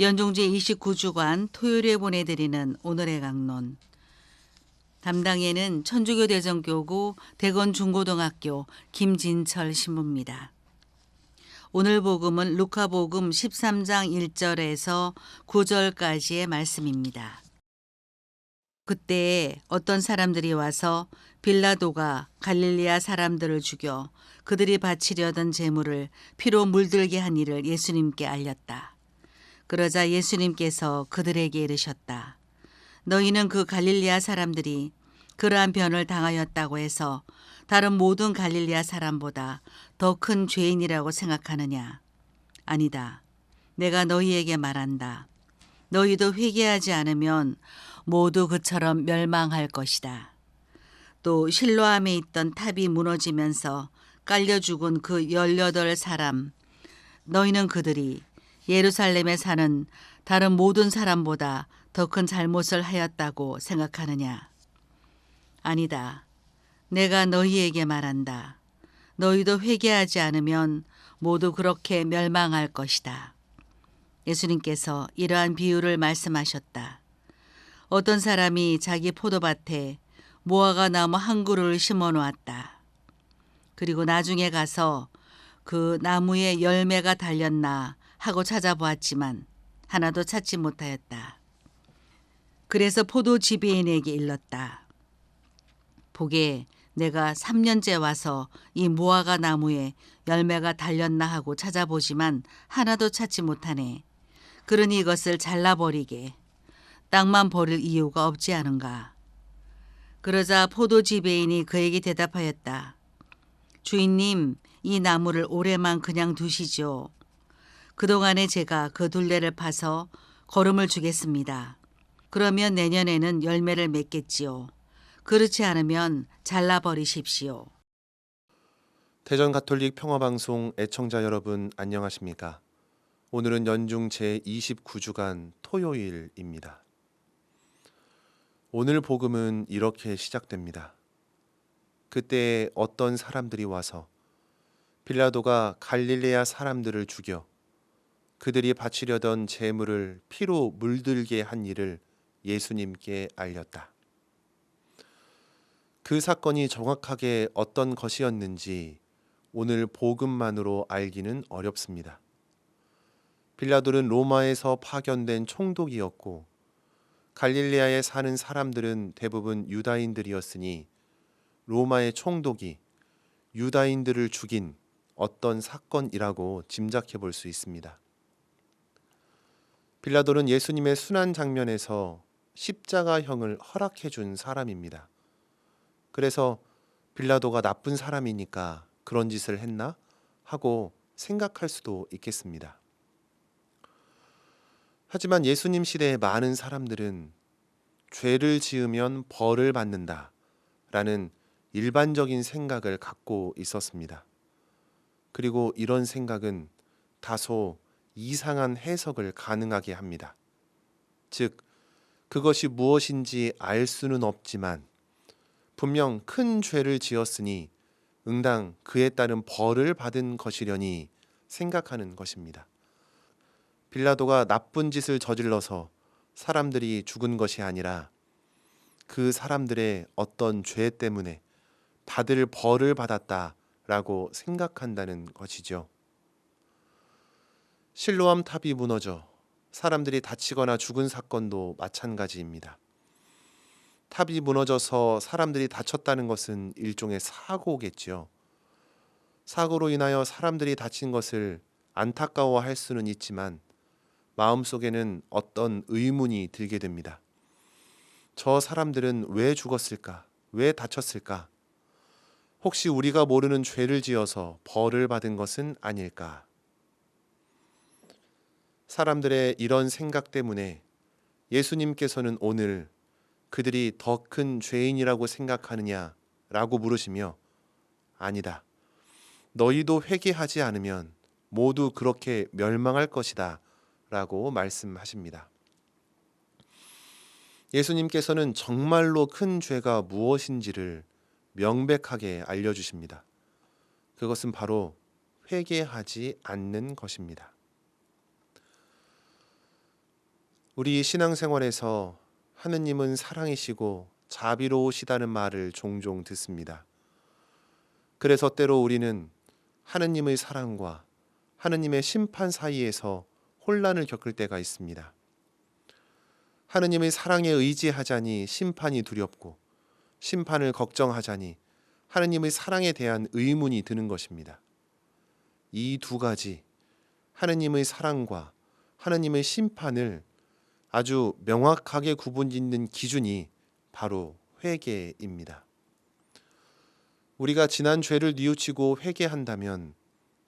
연종제 29주간 토요일에 보내드리는 오늘의 강론. 담당에는 천주교 대전교구 대건 중고등학교 김진철 신부입니다. 오늘 복음은 루카복음 13장 1절에서 9절까지의 말씀입니다. 그때에 어떤 사람들이 와서 빌라도가 갈릴리아 사람들을 죽여 그들이 바치려던 제물을 피로 물들게 한 일을 예수님께 알렸다. 그러자 예수님께서 그들에게 이르셨다. 너희는 그 갈릴리아 사람들이 그러한 변을 당하였다고 해서 다른 모든 갈릴리아 사람보다 더 큰 죄인이라고 생각하느냐? 아니다. 내가 너희에게 말한다. 너희도 회개하지 않으면 모두 그처럼 멸망할 것이다. 또 실로암에 있던 탑이 무너지면서 깔려 죽은 그 18사람, 너희는 그들이 예루살렘에 사는 다른 모든 사람보다 더 큰 잘못을 하였다고 생각하느냐? 아니다. 내가 너희에게 말한다. 너희도 회개하지 않으면 모두 그렇게 멸망할 것이다. 예수님께서 이러한 비유를 말씀하셨다. 어떤 사람이 자기 포도밭에 무화과 나무 한 그루를 심어 놓았다. 그리고 나중에 가서 그 나무에 열매가 달렸나 하고 찾아보았지만 하나도 찾지 못하였다. 그래서 포도 지배인에게 일렀다. 보게 내가 3년째 와서 이 무화과 나무에 열매가 달렸나 하고 찾아보지만 하나도 찾지 못하네. 그러니 이것을 잘라버리게. 땅만 버릴 이유가 없지 않은가. 그러자 포도 지배인이 그에게 대답하였다. 주인님, 이 나무를 올해만 그냥 두시죠. 그동안에 제가 그 둘레를 파서 거름을 주겠습니다. 그러면 내년에는 열매를 맺겠지요. 그렇지 않으면 잘라버리십시오. 대전 가톨릭 평화방송 애청자 여러분 안녕하십니까? 오늘은 연중 제29주간 토요일입니다. 오늘 복음은 이렇게 시작됩니다. 그때 어떤 사람들이 와서 빌라도가 갈릴레아 사람들을 죽여 그들이 바치려던 제물을 피로 물들게 한 일을 예수님께 알렸다. 그 사건이 정확하게 어떤 것이었는지 오늘 복음만으로 알기는 어렵습니다. 빌라도는 로마에서 파견된 총독이었고 갈릴레아에 사는 사람들은 대부분 유다인들이었으니 로마의 총독이 유다인들을 죽인 어떤 사건이라고 짐작해 볼 수 있습니다. 빌라도는 예수님의 순환 장면에서 십자가형을 허락해 준 사람입니다. 그래서 빌라도가 나쁜 사람이니까 그런 짓을 했나 하고 생각할 수도 있겠습니다. 하지만 예수님 시대의 많은 사람들은 죄를 지으면 벌을 받는다 라는 일반적인 생각을 갖고 있었습니다. 그리고 이런 생각은 다소 이상한 해석을 가능하게 합니다. 즉, 그것이 무엇인지 알 수는 없지만 분명 큰 죄를 지었으니 응당 그에 따른 벌을 받은 것이려니 생각하는 것입니다. 빌라도가 나쁜 짓을 저질러서 사람들이 죽은 것이 아니라 그 사람들의 어떤 죄 때문에 받을 벌을 받았다라고 생각한다는 것이죠. 실로암 탑이 무너져 사람들이 다치거나 죽은 사건도 마찬가지입니다. 탑이 무너져서 사람들이 다쳤다는 것은 일종의 사고겠지요. 사고로 인하여 사람들이 다친 것을 안타까워할 수는 있지만 마음속에는 어떤 의문이 들게 됩니다. 저 사람들은 왜 죽었을까? 왜 다쳤을까? 혹시 우리가 모르는 죄를 지어서 벌을 받은 것은 아닐까? 사람들의 이런 생각 때문에 예수님께서는 오늘 그들이 더 큰 죄인이라고 생각하느냐 라고 물으시며 아니다. 너희도 회개하지 않으면 모두 그렇게 멸망할 것이다 라고 말씀하십니다. 예수님께서는 정말로 큰 죄가 무엇인지를 명백하게 알려주십니다. 그것은 바로 회개하지 않는 것입니다. 우리 신앙생활에서 하느님은 사랑이시고 자비로우시다는 말을 종종 듣습니다. 그래서 때로 우리는 하느님의 사랑과 하느님의 심판 사이에서 혼란을 겪을 때가 있습니다. 하느님의 사랑에 의지하자니 심판이 두렵고 심판을 걱정하자니 하느님의 사랑에 대한 의문이 드는 것입니다. 이 두 가지, 하느님의 사랑과 하느님의 심판을 아주 명확하게 구분짓는 기준이 바로 회개입니다. 우리가 지난 죄를 뉘우치고 회개한다면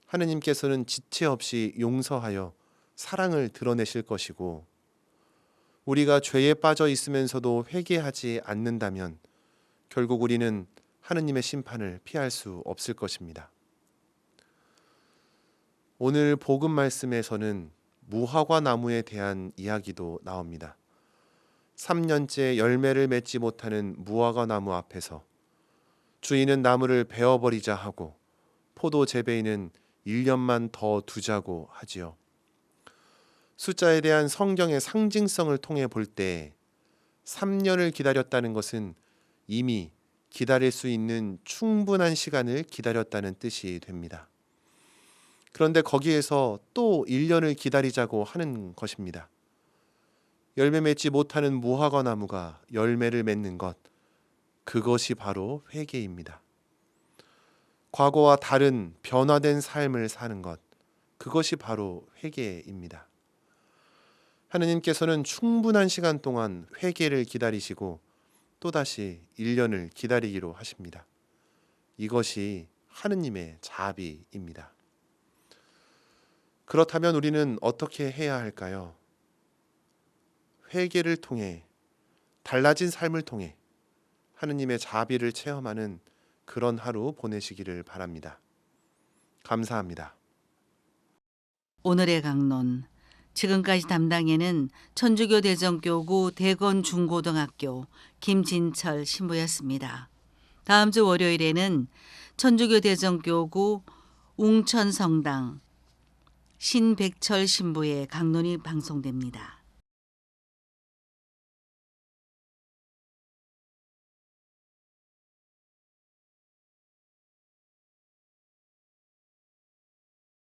하느님께서는 지체 없이 용서하여 사랑을 드러내실 것이고, 우리가 죄에 빠져 있으면서도 회개하지 않는다면 결국 우리는 하느님의 심판을 피할 수 없을 것입니다. 오늘 복음 말씀에서는 무화과 나무에 대한 이야기도 나옵니다. 3년째 열매를 맺지 못하는 무화과 나무 앞에서 주인은 나무를 베어버리자 하고 포도 재배인은 1년만 더 두자고 하지요. 숫자에 대한 성경의 상징성을 통해 볼 때 3년을 기다렸다는 것은 이미 기다릴 수 있는 충분한 시간을 기다렸다는 뜻이 됩니다. 그런데 거기에서 또 1년을 기다리자고 하는 것입니다. 열매 맺지 못하는 무화과 나무가 열매를 맺는 것, 그것이 바로 회개입니다. 과거와 다른 변화된 삶을 사는 것, 그것이 바로 회개입니다. 하느님께서는 충분한 시간 동안 회개를 기다리시고 또다시 1년을 기다리기로 하십니다. 이것이 하느님의 자비입니다. 그렇다면 우리는 어떻게 해야 할까요? 회개를 통해, 달라진 삶을 통해 하느님의 자비를 체험하는 그런 하루 보내시기를 바랍니다. 감사합니다. 오늘의 강론, 지금까지 담당에는 천주교 대전교구 대건중고등학교 김진철 신부였습니다. 다음 주 월요일에는 천주교 대전교구 웅천성당 신백철 신부의 강론이 방송됩니다.